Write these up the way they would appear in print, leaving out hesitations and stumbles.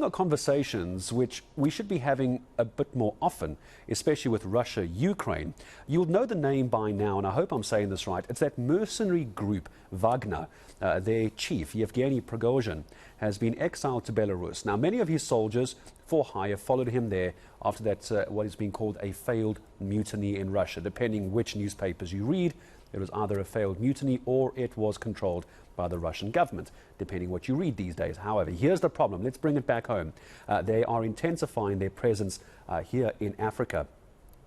are conversations which we should be having a bit more often, especially with Russia, Ukraine. You'll know the name by now, and I hope I'm saying this right. It's that mercenary group, Wagner. Their chief, Yevgeny Prigozhin, has been exiled to Belarus. Now, many of his soldiers for hire followed him there after that, what is being called a failed mutiny in Russia. Depending which newspapers you read, it was either a failed mutiny or it was controlled by the Russian government, depending what you read these days. However, here's the problem. Let's bring it back home. They are intensifying their presence here in Africa.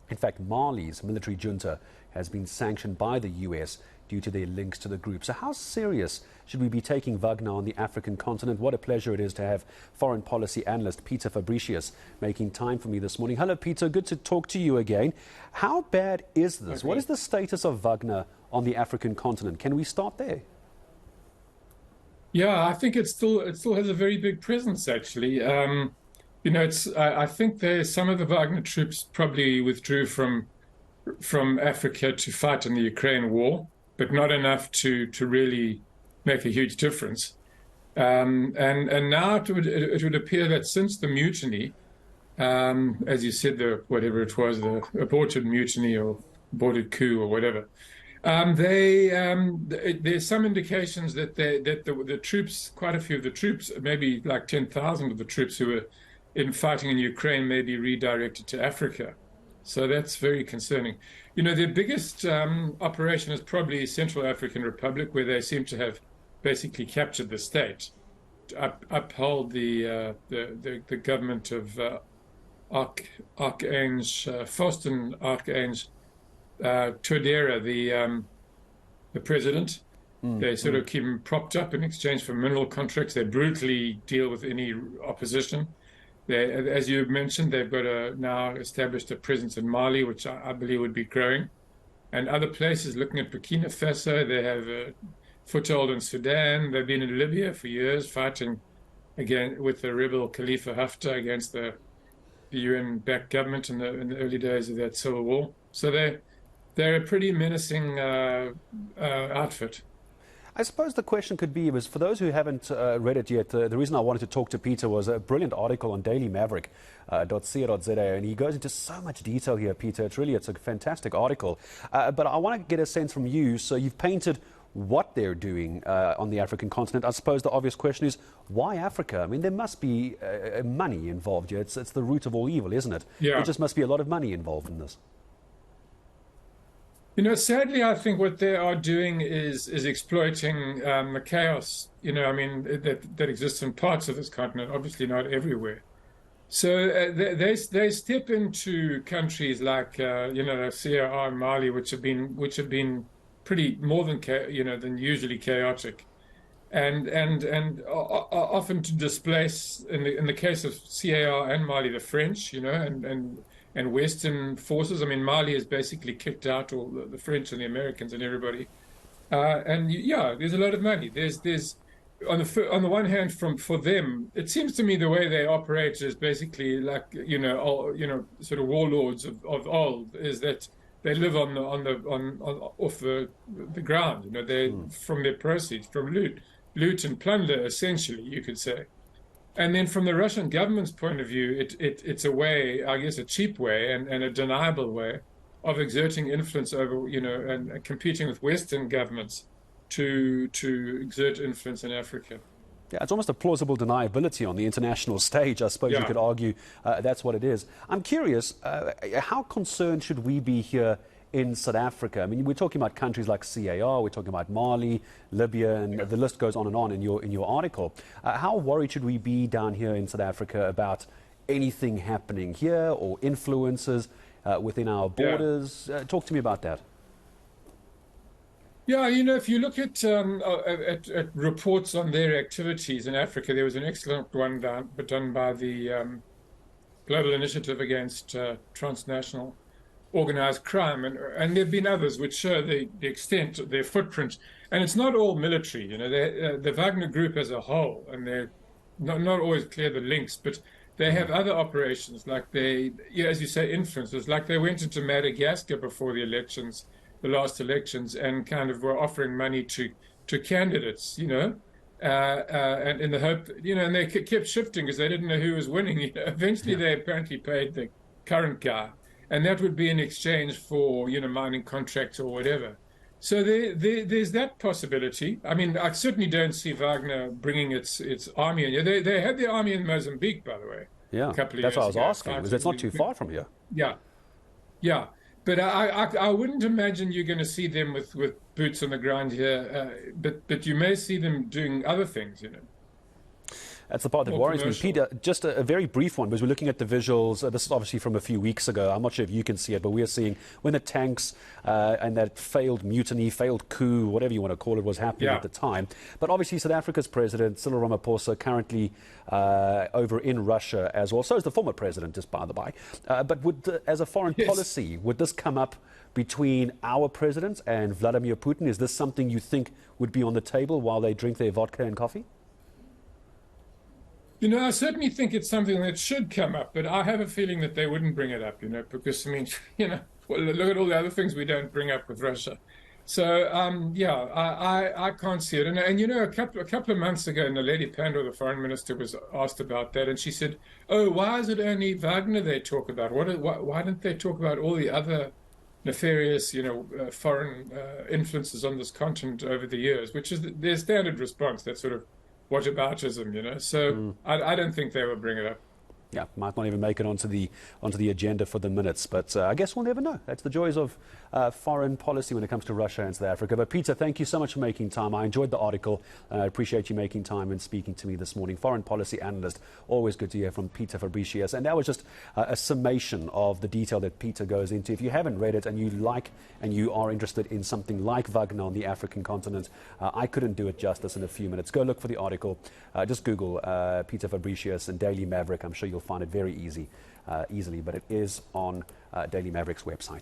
In fact, Mali's military junta has been sanctioned by the US due to their links to the group. So how serious should we be taking Wagner on the African continent? What a pleasure it is to have foreign policy analyst Peter Fabricius making time for me this morning. Hello, Peter. Good to talk to you again. How bad is this? Okay. What is the status of Wagner on the African continent? Can we start there? Yeah, I think it still has a very big presence, actually. I think some of the Wagner troops probably withdrew from Africa to fight in the Ukraine war, but not enough to really make a huge difference. And now it would appear that since the mutiny, as you said, the aborted mutiny or aborted coup or whatever, there's some indications that the troops, quite a few of the troops, maybe like 10,000 of the troops who were fighting in Ukraine, may be redirected to Africa. So that's very concerning. Their biggest operation is probably Central African Republic, where they seem to have basically captured the state, uphold the government of Faustin Archange Touadéra, the president. They sort of keep him propped up in exchange for mineral contracts. They brutally deal with any opposition. As you mentioned, they've got now established a presence in Mali, which I believe would be growing, and other places. Looking at Burkina Faso, they have a foothold in Sudan. They've been in Libya for years, fighting again with the rebel Khalifa Haftar against the UN-backed government in the early days of that civil war. So they're a pretty menacing outfit. I suppose the question could be, for those who haven't read it yet, the reason I wanted to talk to Peter was a brilliant article on dailymaverick.co.za, and he goes into so much detail here, Peter. It's a fantastic article. But I want to get a sense from you. So you've painted what they're doing on the African continent. I suppose the obvious question is, why Africa? I mean, there must be money involved here. It's the root of all evil, isn't it? Yeah. There just must be a lot of money involved in this. Sadly, I think what they are doing is exploiting the chaos, that exists in parts of this continent, obviously not everywhere. So they step into countries like, CAR and Mali, which have been pretty more than usually chaotic, and often to displace, in the case of CAR and Mali, the French, and Western forces. I mean, Mali has basically kicked out all the French and the Americans and everybody. There's a lot of money. There's on the one hand, for them, it seems to me the way they operate is basically like sort of warlords of old. Is that they live off the ground. They from their proceeds, from loot and plunder, essentially, you could say. And then from the Russian government's point of view, it's a way, I guess, a cheap way and a deniable way of exerting influence over, and competing with Western governments to exert influence in Africa. Yeah, it's almost a plausible deniability on the international stage. I suppose you could argue that's what it is. I'm curious, how concerned should we be here in South Africa? I mean, we're talking about countries like CAR, we're talking about Mali, Libya, and the list goes on and on in your article. How worried should we be down here in South Africa about anything happening here or influences within our borders? Talk to me about that. Yeah, if you look at reports on their activities in Africa, there was an excellent one done by the Global Initiative Against Transnational Organized Crime, and there have been others which show the extent of their footprint. And it's not all military, the Wagner group as a whole, and they're not always clear the links, but they have other operations, like as you say, influences, like they went into Madagascar before the last elections, and kind of were offering money to candidates, and in the hope, and they kept shifting because they didn't know who was winning. Eventually, they apparently paid the current guy, and that would be in exchange for, mining contracts or whatever. So there's that possibility. I mean, I certainly don't see Wagner bringing its army in. They had their army in Mozambique, by the way. Yeah, a couple of that's years what I was asking. Because it's not too far from here. Yeah, yeah. But I wouldn't imagine you're going to see them with boots on the ground here. But you may see them doing other things, That's the part that worries me. Peter, just a very brief one, because we're looking at the visuals. This is obviously from a few weeks ago. I'm not sure if you can see it, but we're seeing when the tanks and that failed mutiny, failed coup, whatever you want to call it, was happening at the time. But obviously South Africa's president, Cyril Ramaphosa, currently over in Russia as well. So is the former president, just by the by. But as a foreign policy, would this come up between our president and Vladimir Putin? Is this something you think would be on the table while they drink their vodka and coffee? I certainly think it's something that should come up, but I have a feeling that they wouldn't bring it up, because, well, look at all the other things we don't bring up with Russia. So, I can't see it. And a couple of months ago, Naledi Pandor, the foreign minister, was asked about that, and she said, "Oh, why is it only Wagner they talk about? Why don't they talk about all the other nefarious, foreign influences on this continent over the years?" Which is their standard response, that sort of whataboutism, So I don't think they will bring it up. Yeah, might not even make it onto the agenda for the minutes, but I guess we'll never know. That's the joys of foreign policy when it comes to Russia and South Africa. But Peter, thank you so much for making time. I enjoyed the article. I appreciate you making time and speaking to me this morning. Foreign policy analyst, always good to hear from Peter Fabricius. And that was just a summation of the detail that Peter goes into. If you haven't read it and you are interested in something like Wagner on the African continent, I couldn't do it justice in a few minutes. Go look for the article. Just Google Peter Fabricius and Daily Maverick. I'm sure you'll find it very easily, but it is on Daily Maverick's website.